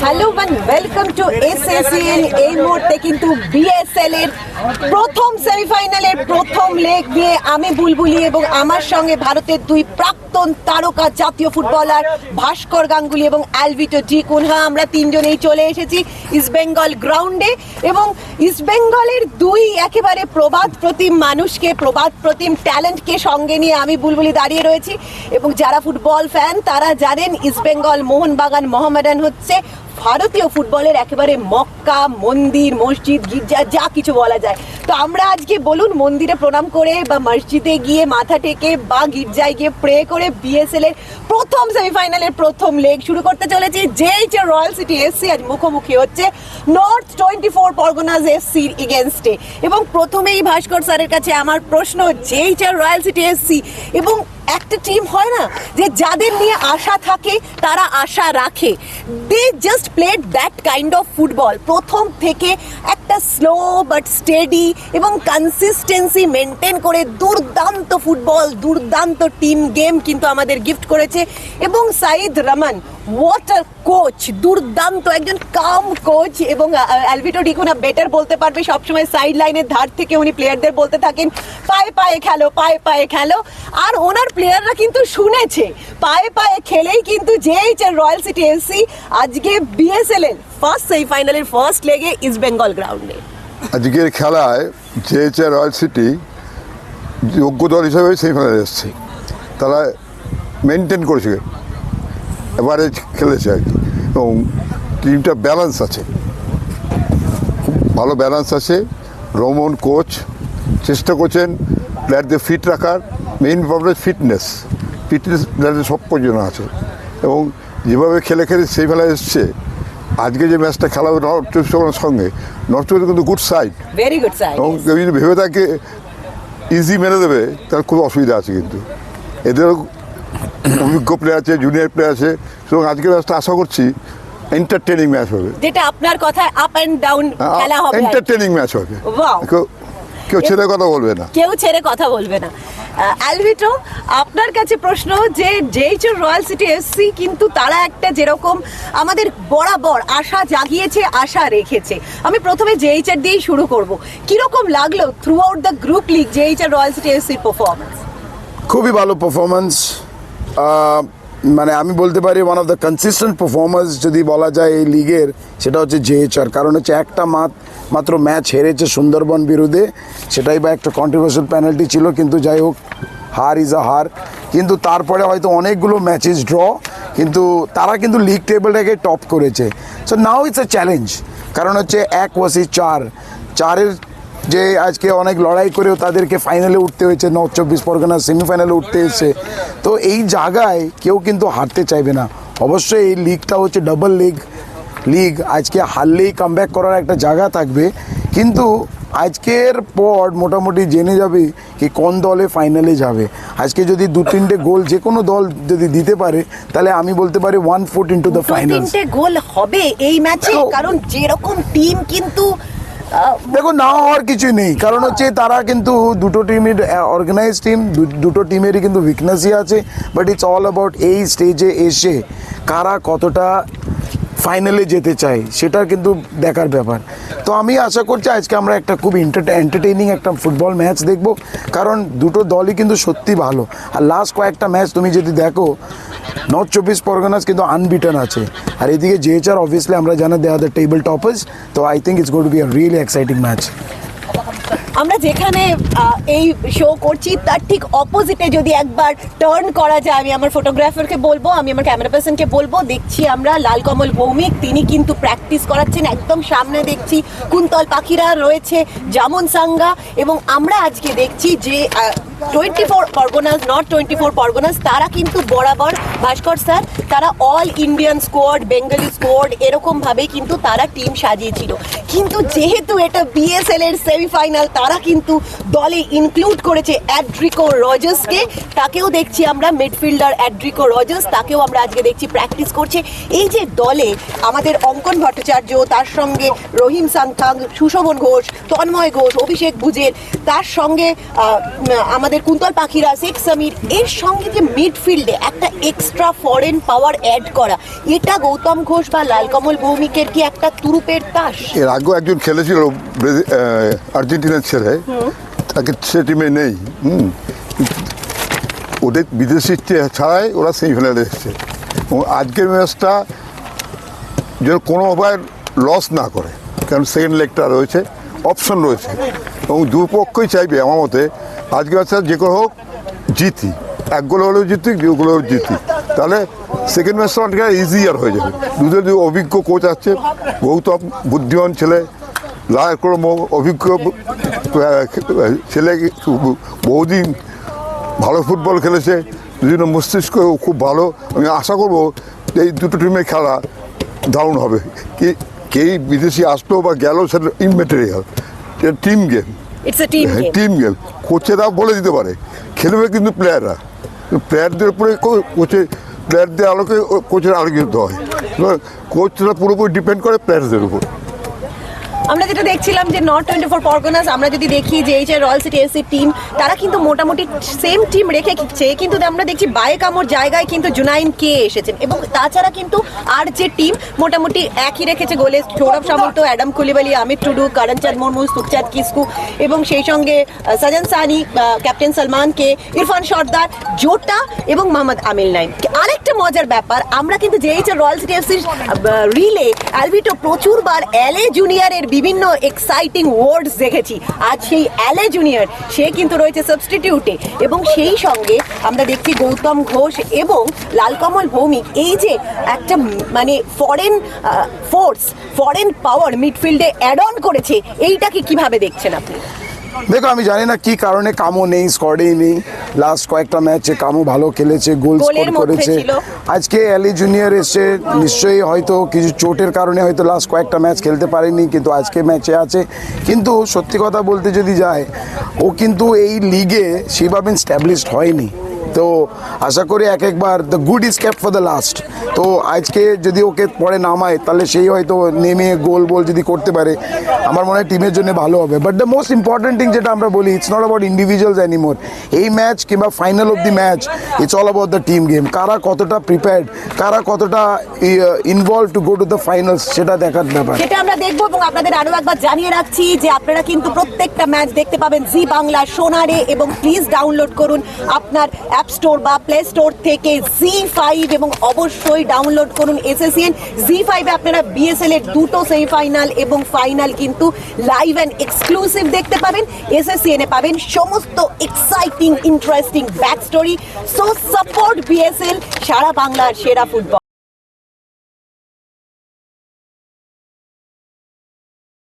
Hello and welcome to SSN. এই মুহূর্তে কিন্তু বিএসএল এর প্রথম সেমিফাইনালের প্রথম লেগ দিয়ে আমি বুলবুলি এবং আমার সঙ্গে ভারতের দুই প্রাক্তন তারকা জাতীয় ফুটবলার ভাস্কর গাঙ্গুলি এবং অ্যালভিটো ডি কুনহা, আমরা তিনজনেই চলে এসেছি ইস্ট বেঙ্গল গ্রাউন্ডে। এবং ইস্ট বেঙ্গলের দুই একেবারে প্রবাদ প্রতিম মানুষকে, প্রবাদ প্রতিম ট্যালেন্টকে সঙ্গে নিয়ে আমি বুলবুলি দাঁড়িয়ে রয়েছি। এবং যারা ফুটবল ফ্যান তারা জানেন ইস্ট বেঙ্গল মোহনবাগান মোহামেডান হচ্ছে ভারতীয় ফুটবলের একেবারে মক্কা, মন্দির, মসজিদ, গির্জা, যা কিছু বলা যায়। তো আমরা আজকে বলুন মন্দিরে প্রণাম করে বা মসজিদে গিয়ে মাথা টেকে বা গির্জায় গিয়ে প্রে করে বিএসএল এর প্রথম সেমিফাইনালের প্রথম লেগ শুরু করতে চলেছি। জেএইচএর রয়্যাল সিটি এফসি আজ মুখোমুখি হচ্ছে নর্থ 24 পরগনাস এফসির এগেনস্টে। এবং প্রথমেই ভাস্কর স্যারের কাছে আমার প্রশ্ন, জেএইচএর রয়্যাল সিটি এফসি এবং একটা টিম হয় না যে যাদের নিয়ে আশা থাকে তারা আশা রাখে, they just played that kind of football. প্রথম থেকে একটা স্লো বাট স্টেডি এবং কনসিস্টেন্সি মেনটেন করে দুর্দান্ত ফুটবল, দুর্দান্ত টিম গেম কিন্তু আমাদের গিফট করেছে। এবং Saeed Rahman, what a coach, দুর্দান্ত একজন কাম কোচ। এবং অ্যালভিটো ডি কুনহা বেটার বলতে পারবে, সবসময় সাইড লাইনের ধার থেকে উনি প্লেয়ারদের বলতে থাকেন পায়ে পায়ে খেলো, পায়ে পায়ে খেলো। আর ওনার প্লেয়াররা কিন্তু শুনেছে, পায়ে পায়ে খেলেই কিন্তু জেএইচএর রয়্যাল সিটি এফসি আজকে বিএসএল এর ফার্স্ট সেমিফাইনালের ফার্স্ট লেগে ইস্ট বেঙ্গল গ্রাউন্ডে। আজকের খেলায় জেএইচএর রয়্যাল সিটি যোগ্য দল হিসাবে সেমিফাইনালে এসছে, তারা মেনটেন করেছে, এবারে খেলেছে আর কি। এবং টিমটা ব্যালেন্স আছে, খুব ভালো ব্যালেন্স আছে। রোমন কোচ চেষ্টা করছেন প্লেয়ারদের ফিট রাখার, মেইন প্রবলেম ফিটনেস প্লেয়ারদের সব প্রয়োজন আছে। এবং যেভাবে খেলে খেলে সেমিফাইনালে এসছে, আজকে যে ম্যাচটা খেলা হবে নর্থ 24 পরগনার সঙ্গে, নর্থ 24 কিন্তু good side, very good side. এবং কেউ যদি ভেবে থাকে ইজি মেরে দেবে তার খুব অসুবিধা আছে। কিন্তু এদেরও অভিজ্ঞ প্লেয়ার আছে, জুনিয়র প্লেয়ার আছে, সুতরাং আজকের ম্যাচটা আশা করছি এন্টারটেনিং ম্যাচ হবে, যেটা আপনার কথায় আপ এন্ড ডাউন খেলা হবে, এন্টারটেনিং ম্যাচ হবে। ওয়াও, কেউ ছেড়ে কথা বলবে না, কেউ ছেড়ে কথা বলবে না। অ্যালভিটো, আপনার কাছে প্রশ্ন, যে জেএইচএর রয়্যাল সিটি এফসি কিন্তু তারা একটা যেরকম আমাদের বরাবর আশা জাগিয়েছে, আশা রেখেছে। আমি প্রথমে জেএইচএর দিয়েই শুরু করব। কিরকম লাগলো throughout the group league জেএইচএর রয়্যাল সিটি এফসির পারফরমেন্স? খুবই ভালো পারফরমেন্স, মানে আমি বলতে পারি one of the consistent performance যদি বলা যায় এই লিগের, সেটা হচ্ছে জেএইচআর। কারণ হচ্ছে একটা মাত্র ম্যাচ হেরেছে সুন্দরবন বিরুদ্ধে, সেটাই বা একটা কন্ট্রোভার্সিয়াল পেনাল্টি ছিল, কিন্তু যাই হোক হার ইজ আ হার। কিন্তু তারপরে হয়তো অনেকগুলো ম্যাচেস ড্র, কিন্তু তারা কিন্তু লিগ টেবিলটাকে টপ করেছে। So now it's a challenge, কারণ হচ্ছে 1 vs 4 যে আজকে অনেক লড়াই করেও তাদেরকে ফাইনালে উঠতে হয়েছে, নর্থ 24 পরগনা সেমিফাইনালে উঠতে এসেছে। তো এই জায়গায় কেউ কিন্তু হারতে চাইবে না। অবশ্যই এই লিগটা হচ্ছে ডাবল লিগ, আজকে হারলেই কামব্যাক করার একটা জায়গা থাকবে, কিন্তু আজকের পর মোটামুটি জেনে যাবে কি কোন দলে ফাইনালে যাবে। আজকে যদি 2-3টে গোল যে কোনো দল যদি দিতে পারে, তাহলে আমি বলতে পারি 1 ফুট ইনটু দ্য ফাইনাল। 3টে গোল হবে এই ম্যাচে, কারণ যেরকম টিম কিন্তু দেখো না হওয়ার কিছুই নেই। কারণ হচ্ছে তারা কিন্তু দুটো টিমের অর্গানাইজ টিম, দুটো টিমেরই কিন্তু উইকনেসই আছে। বাট ইটস অল অ্যাবাউট এই স্টেজে এসে কারা কতটা ফাইনালে যেতে চায়, সেটা কিন্তু দেখার ব্যাপার। তো আমি আশা করছি আজকে আমরা একটা খুব এন্টারটেইনিং একটা ফুটবল ম্যাচ দেখব, কারণ দুটো দলই কিন্তু সত্যি ভালো। আর লাস্ট কয়েকটা ম্যাচ তুমি যদি দেখো, নর্থ 24 পরগনাস কিন্তু আনবিটেন আছে, আর এদিকে জেএইচআর অবভিয়াসলি আমরা জানি দে আর দ্য টেবল টপার্স। তো I think it's going to be a really exciting match. আমরা যেখানে এই শো করছি তার ঠিক অপোজিটে যদি একবার টার্ন করা যায়, আমি আমার ফটোগ্রাফারকে বলবো, আমি আমার ক্যামেরা পার্সনকে বলবো, দেখছি আমরা লালকমল ভৌমিক, তিনি কিন্তু প্র্যাকটিস করাচ্ছেন। একদম সামনে দেখছি কুন্তল পাখিরা রয়েছে, জামন সাঙ্গা। এবং আমরা আজকে দেখছি যে 24 পরগনাস, নর্থ 24 পরগনাস, তারা কিন্তু বরাবর ভাস্কর স্যার, তারা all Indian squad, Bengali squad এরকমভাবে কিন্তু তারা টিম সাজিয়েছিল। কিন্তু যেহেতু এটা বিএসএল এর সেমিফাইনাল, তারা কিন্তু দলে ইনক্লুড করেছে অ্যাড্রিকো রজার্সকে। তাকেও দেখছি আমরা, মিডফিল্ডার অ্যাড্রিকো রজার্স, তাকেও আমরা আজকে দেখছি প্র্যাকটিস করছে। এই যে দলে আমাদের অঙ্কন ভট্টাচার্য, তার সঙ্গে রহিম সাংথাং, সুশোভন ঘোষ, তন্ময় ঘোষ, অভিষেক ভুজের, তার সঙ্গে আমাদের আমাদের কুন্তল পাখিরা, শেখ সমীর, এর সঙ্গে যে মিডফিল্ডে একটা এক্সট্রা ফরেন পাওয়ার অ্যাড করা, এটা গৌতম ঘোষ বা লালকমল ভৌমিকের কি একটা তুরুপের তাস? এর আগেও একজন খেলেছিল আর্জেন্টিনার ছেলে, তাকে সে টিমে নেই। ওদের বিদেশি ছাড়াই ওরা সেমিফাইনালে এসছে, এবং আজকের ম্যাচটা যেন কোনোভাবে লস না করে, কারণ সেকেন্ড লেগটা রয়েছে, অপশন রয়েছে, এবং দুপক্ষই চাইবে আমার মতে আজকে ম্যাচটা যে কোনো হোক জিতি, এক গোল হলেও জিতি, দু গোল হলেও জিতি, তাহলে সেকেন্ড ম্যাচটা অনেকটা ইজিয়ার হয়ে যাবে। দুটো অভিজ্ঞ কোচ আছে, গৌতম বুদ্ধিমান ছেলে, লালকমল অভিজ্ঞ ছেলে, বহুদিন ভালো ফুটবল খেলেছে, দুজনে মস্তিষ্ক খুব ভালো। আমি আশা করবো এই দুটো টিমের খেলা দারুণ হবে। কে বিদেশি আসলো বা গেল সেটা immaterial, team game, it's a team game. Team game. কোচেরা বলে দিতে পারে, খেলবে কিন্তু প্লেয়াররা, প্লেয়ারদের উপরে প্লেয়ারদের আলোকে কোচের আলোকিত হয়, কোচরা পুরোপুরি ডিপেন্ড করে প্লেয়ারদের উপর। আমরা যেটা দেখছিলাম যে নর্থ 24 পরগনাস, আমরা যদি দেখি যে এই যে রয়্যাল সিটি এফসি টিম, তারা কিন্তু মোটামুটি সেম টিম রেখেছে, কিন্তু আমরা দেখছি বায়েকামোর জায়গায় কিন্তু জুনাইন কে এসেছেন, এবং তাছাড়া কিন্তু আর যে টিম মোটামুটি একই রেখেছে। গোলে সৌরভ সামন্ত, অ্যাডাম কুলিবালি, অমিত টুডু, করণচাঁদ মুর্মু, সুখচাঁদ কিসকু, এবং সেই সঙ্গে সাজান সানি, ক্যাপ্টেন সলমান কে, ইরফান সর্দার, জোটা এবং মোহাম্মদ আমিল নাইম। আরেকটা মজার ব্যাপার, আমরা কিন্তু যে রয়্যাল সিটি এফসির রিলে অ্যালভিটো প্রচুরবার এলএ জুনিয়রের বিভিন্ন এক্সাইটিং ওয়ার্ডস দেখেছি। আজ সেই এলএ জুনিয়র সে কিন্তু রয়েছে সাবস্টিটিউটে, এবং সেই সঙ্গে আমরা দেখছি গৌতম ঘোষ এবং লালকমল ভৌমিক, এই যে একটা মানে ফরেন ফোর্স, ফরেন পাওয়ার মিডফিল্ডে অ্যাড অন করেছে, এইটাকে কিভাবে দেখছেন আপনি? দেখো, আমি জানি না কি কারণে কামো নেই, স্কোয়াডেই নেই। লাস্ট কয়েকটা ম্যাচে কামো ভালো খেলেছে, গোল স্কোর করেছে। আজকে এলি জুনিয়র এসে নিশ্চয়ই হয়তো কিছু চোটের কারণে হয়তো লাস্ট কয়েকটা ম্যাচ খেলতে পারেনি, কিন্তু আজকে ম্যাচে আছে। কিন্তু সত্যি কথা বলতে যদি যায়, ও কিন্তু এই লিগে সেভাবে স্ট্যাবলিশড হয়নি। তো আশা করি একবার the good is ক্যাপ্ট for the last. তো আজকে যদি ওকে পরে নামায়, তাহলে সেই হয়তো নেমে গোল যদি করতে পারে, আমার মনে হয় টিমের জন্য ভালো হবে। But the most important thing যেটা আমরা বলি, it's not about individuals anymore. এই ম্যাচ কিংবা final of the match, it's all about the team game. কারা কতটা প্রিপেয়ার্ড, কারা কতটা involve to go to the finals, সেটা দেখার ব্যাপার। সেটা আমরা দেখবো, এবং আপনাদের আরো একবার জানিয়ে রাখছি যে আপনারা কিন্তু প্রত্যেকটা ম্যাচ দেখতে পাবেন জি বাংলা সোনারে, এবং প্লিজ ডাউনলোড করুন আপনার অ্যাপ স্টোর বা প্লে স্টোর থেকে জি5, এবং অবশ্যই ডাউনলোড করুন এসএসএন। জি5-এ আপনারা বিএসএল এর দুটো সেমিফাইনাল এবং ফাইনাল কিন্তু লাইভ অ্যান্ড এক্সক্লুসিভ দেখতে পাবেন। এসএসএন-এ পাবেন সমস্ত exciting, interesting back story. So support BSL, সারা বাংলার সেরা ফুটবল।